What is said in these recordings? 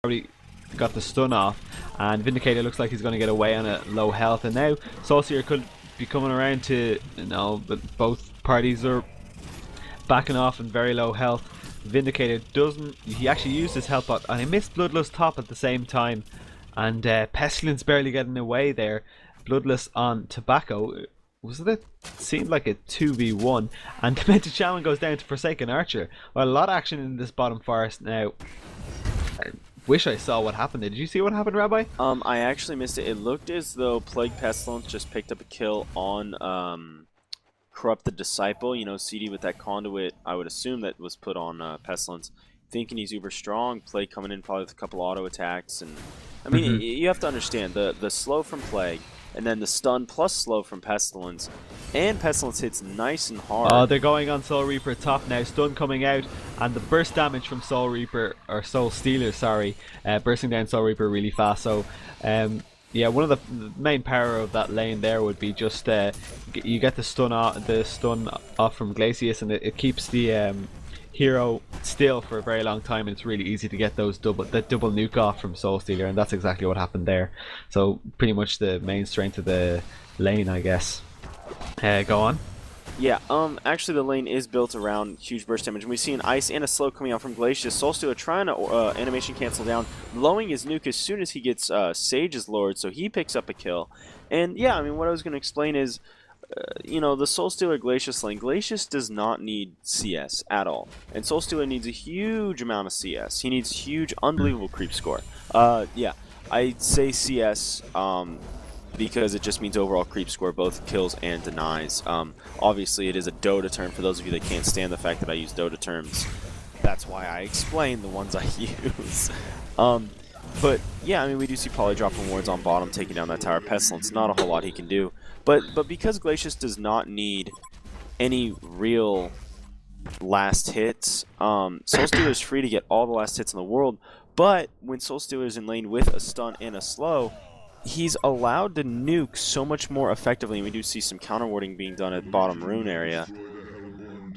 already got the stun off, and Vindicator looks like he's going to get away on a low health, and now Soulseer could be coming around to, but both parties are backing off in very low health. Vindicator doesn't, he actually used his health bot, and he missed Bloodlust top at the same time, and Pestilence barely getting away there. Bloodless on Tobacco. It seemed like a 2v1, and Demented Shaman goes down to Forsaken Archer. Well, a lot of action in this bottom forest now. I wish I saw what happened. Did you see what happened, Rabbi? I actually missed it. It looked as though Plague Pestilence just picked up a kill on Corrupt the Disciple. You know, CD with that conduit, I would assume that was put on Pestilence. Thinking he's uber strong, Plague coming in probably with a couple auto attacks. And I mean, you have to understand, the slow from Plague, and then the stun plus slow from Pestilence. And Pestilence hits nice and hard. Oh, they're going on Soul Reaper top now. Stun coming out, and the burst damage from Soul Reaper, or Soul Stealer, sorry, bursting down Soul Reaper really fast. So, yeah, one of the main power of that lane there would be just you get the stun off from Glacius, and it keeps the hero still for a very long time, and it's really easy to get those double nuke off from Soul Stealer, and that's exactly what happened there. So pretty much the main strength of the lane, I guess. Go on. Yeah, actually the lane is built around huge burst damage, and we see an ice and a slow coming out from Glacius. Soul Stealer trying to animation cancel down, blowing his nuke as soon as he gets Sage's Lord, so he picks up a kill. And yeah, I mean, what I was going to explain is, the Soul Stealer Glacius lane, Glacius does not need CS at all. And Soul Stealer needs a huge amount of CS. He needs huge, unbelievable creep score. Yeah, I say CS because it just means overall creep score, both kills and denies. Obviously, it is a Dota term for those of you that can't stand the fact that I use Dota terms. That's why I explain the ones I use. But yeah, I mean, we do see Poly dropping wards on bottom, taking down that tower. Pestilence, not a whole lot he can do. But because Glacius does not need any real last hits, Soul Stealer is free to get all the last hits in the world. But when Soul Stealer is in lane with a stun and a slow, he's allowed to nuke so much more effectively. And we do see some counter warding being done at bottom rune area.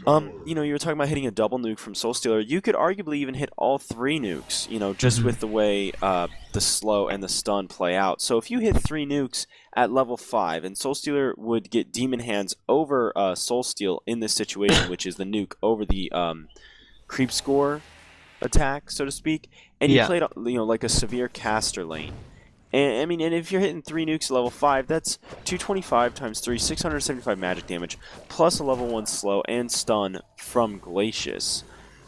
You were talking about hitting a double nuke from Soul Stealer. You could arguably even hit all 3 nukes, just with the way the slow and the stun play out. So if you hit 3 nukes at level 5, and Soul Stealer would get Demon Hands over Soul Steal in this situation, which is the nuke over the creep score attack, so to speak, and you played, like a severe caster lane. And I mean, and if you're hitting 3 nukes at level 5, that's 225 times 3, 675 magic damage, plus a level 1 slow and stun from Glacius.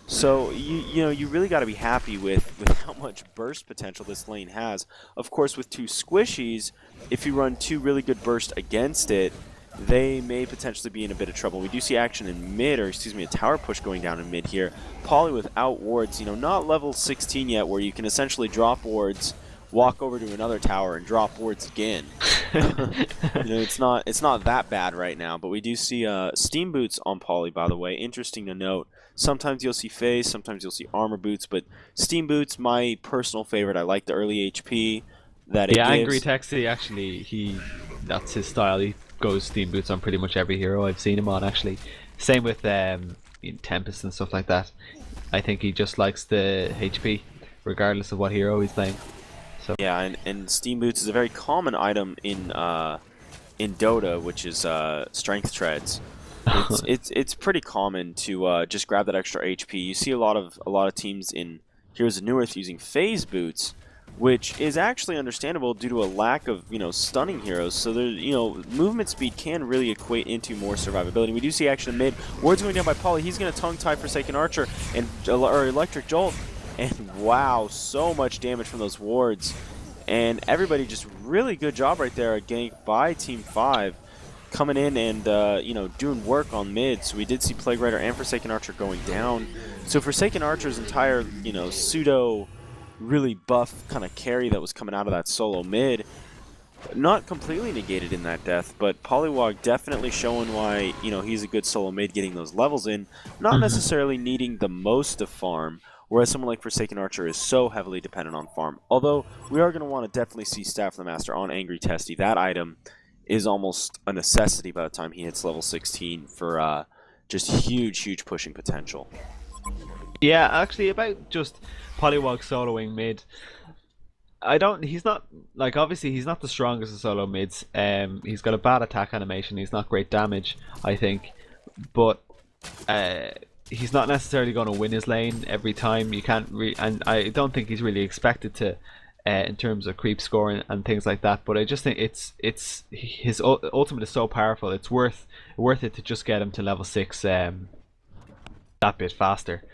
So you really got to be happy with how much burst potential this lane has. Of course, with 2 squishies, if you run 2 really good burst against it, they may potentially be in a bit of trouble. We do see action in mid, or excuse me, a tower push going down in mid here. Poly without wards, not level 16 yet, where you can essentially drop wards, walk over to another tower, and drop wards again. It's not that bad right now, but we do see steam boots on Poly, by the way. Interesting to note. Sometimes you'll see phase, sometimes you'll see armor boots, but steam boots, my personal favorite. I like the early HP that it gives. Angry Texi, actually, that's his style. He goes steam boots on pretty much every hero I've seen him on, actually. Same with Tempest and stuff like that. I think he just likes the HP, regardless of what hero he's playing. So. Yeah, and steam boots is a very common item in Dota, which is strength treads. It's pretty common to just grab that extra HP. You see a lot of teams in Heroes of New Earth using phase boots, which is actually understandable due to a lack of stunning heroes. So there, movement speed can really equate into more survivability. We do see action in mid. Wards going down by Poly. He's going to tongue tie Forsaken Archer or Electric Jolt. And wow, so much damage from those wards. And everybody just really good job right there getting by Team 5. Coming in and, doing work on mid. So we did see Plague Rider and Forsaken Archer going down. So Forsaken Archer's entire, pseudo really buff kind of carry that was coming out of that solo mid, not completely negated in that death, but Polywog definitely showing why, he's a good solo mid getting those levels in, not necessarily needing the most of farm, whereas someone like Forsaken Archer is so heavily dependent on farm. Although, we are going to want to definitely see Staff of the Master on Angry Testy. That item is almost a necessity by the time he hits level 16 for just huge pushing potential. Yeah, actually, about just Polywog soloing mid. I don't. He's not like obviously he's not the strongest of solo mids. He's got a bad attack animation. He's not great damage, I think, but uh, he's not necessarily going to win his lane every time. You can't and I don't think he's really expected to, in terms of creep scoring and things like that. But I just think it's his ultimate is so powerful. It's worth it to just get him to level 6 that bit faster.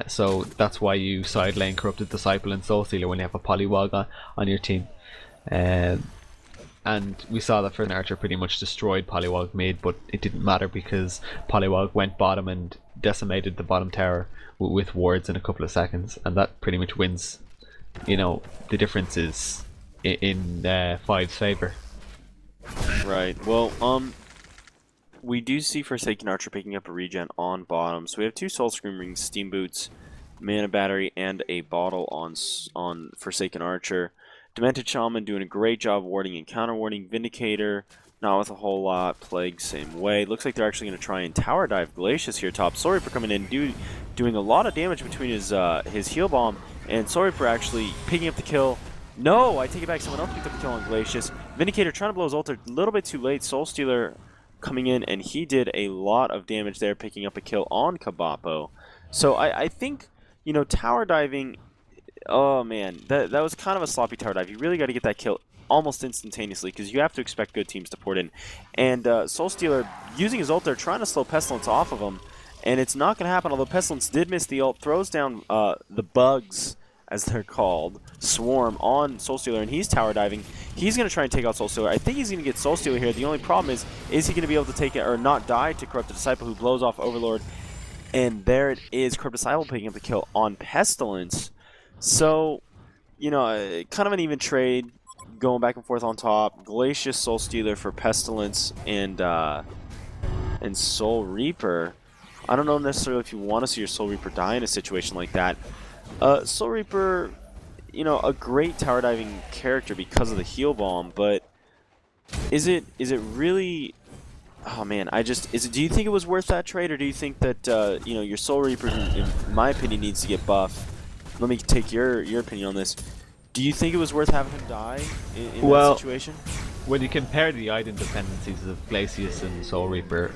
So that's why you side lane Corrupted Disciple and Soul Stealer when you have a Polywog on your team. And we saw that Fern Archer pretty much destroyed Polywog mid, but it didn't matter because Polywog went bottom and decimated the bottom tower with wards in a couple of seconds, and that pretty much wins. You know, the difference is in Five's favor. Right. Well, we do see Forsaken Archer picking up a regen on bottom. So we have 2 Soul Scream Rings, Steam Boots, Mana Battery, and a bottle on Forsaken Archer. Demented Shaman doing a great job warding and counter warding. Vindicator, not with a whole lot. Plague, same way. Looks like they're actually going to try and tower dive Glacius here top. Soul Reaper coming in, doing a lot of damage between his heal bomb, and Soul Reaper actually picking up the kill. No, I take it back. Someone else picked up the kill on Glacius. Vindicator trying to blow his ult a little bit too late. Soul Stealer coming in, and he did a lot of damage there, picking up a kill on Kabapo. So I think, you know, tower diving, oh man, that was kind of a sloppy tower dive. You really got to get that kill almost instantaneously because you have to expect good teams to port in. And Soul Stealer using his ult there, trying to slow Pestilence off of him, and it's not going to happen, although Pestilence did miss the ult, throws down the bugs, as they're called, Swarm on Soul Stealer, and he's tower diving. He's going to try and take out Soul Stealer. I think he's going to get Soul Stealer here. The only problem is he going to be able to take it or not die to Corrupted Disciple, who blows off Overlord? And there it is, Corrupted Disciple picking up the kill on Pestilence. So, you know, kind of an even trade, going back and forth on top. Glacius, Soul Stealer for Pestilence, and Soul Reaper. I don't know necessarily if you want to see your Soul Reaper die in a situation like that. Soul Reaper, you know, a great tower diving character because of the heal bomb, but is it really? Oh man, do you think it was worth that trade, or do you think that you know, your Soul Reaper, in my opinion, needs to get buff? Let me take your opinion on this. Do you think it was worth having him die in that situation? When you compare the item dependencies of Glacius and Soul Reaper,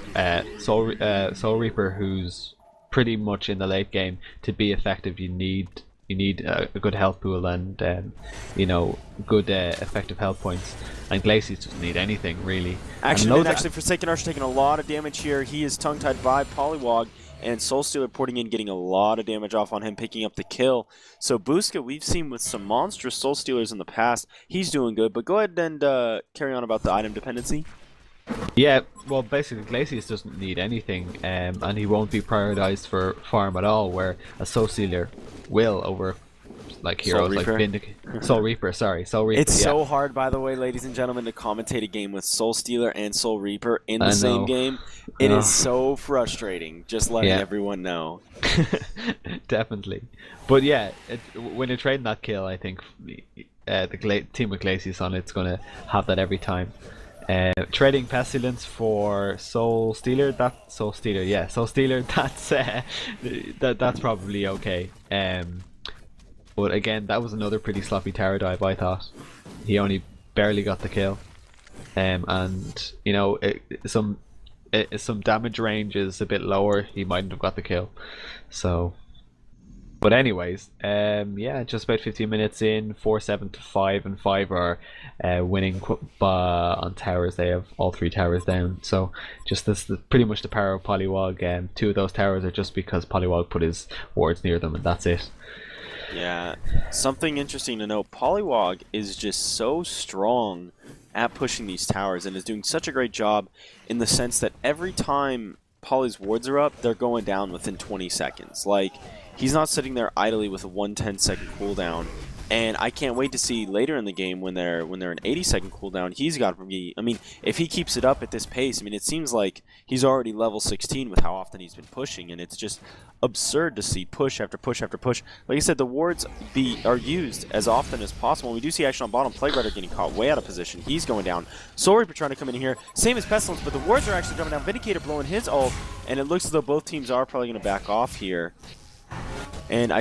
Soul Reaper, who's pretty much in the late game, to be effective, you need a good health pool and you know, good effective health points. And Glacius doesn't need anything really. Actually, Forsaken Archer taking a lot of damage here. He is tongue-tied by Polywog, and Soul Stealer porting in, getting a lot of damage off on him, picking up the kill. So Busca, we've seen with some monstrous Soul Stealers in the past. He's doing good, but go ahead and carry on about the item dependency. Yeah, well, basically Glacius doesn't need anything, and he won't be prioritized for farm at all, where a Soul Stealer will over like heroes like Soul Reaper. It's so hard, by the way, ladies and gentlemen, to commentate a game with Soul Stealer and Soul Reaper in the same game. It is so frustrating, just letting everyone know. Definitely. But yeah, when you're trading that kill, I think the team with Glacius on it's going to have that every time. Trading Pestilence for Soul Stealer, that's probably okay. But again, that was another pretty sloppy tower dive, I thought. He only barely got the kill, and you know, some damage range is a bit lower, he mightn't have got the kill. So, but anyways, yeah, just about 15 minutes in, 4-7 to 5, and 5 are winning on towers. They have all 3 towers down. So just this, pretty much the power of Polywog. 2 of those towers are just because Polywog put his wards near them, and that's it. Yeah, something interesting to note, Polywog is just so strong at pushing these towers and is doing such a great job in the sense that every time Poly's wards are up, they're going down within 20 seconds. Like, he's not sitting there idly with a 110-second cooldown. And I can't wait to see later in the game when they're an 80-second cooldown. He's got to be. I mean, if he keeps it up at this pace, I mean, it seems like he's already level 16 with how often he's been pushing, and it's just absurd to see push after push after push. Like I said, the wards are used as often as possible. We do see action on bottom. Plague Rider getting caught way out of position. He's going down. Soul Reaper trying to come in here. Same as Pestilence, but the wards are actually jumping down. Vindicator blowing his ult, and it looks as though both teams are probably going to back off here. and I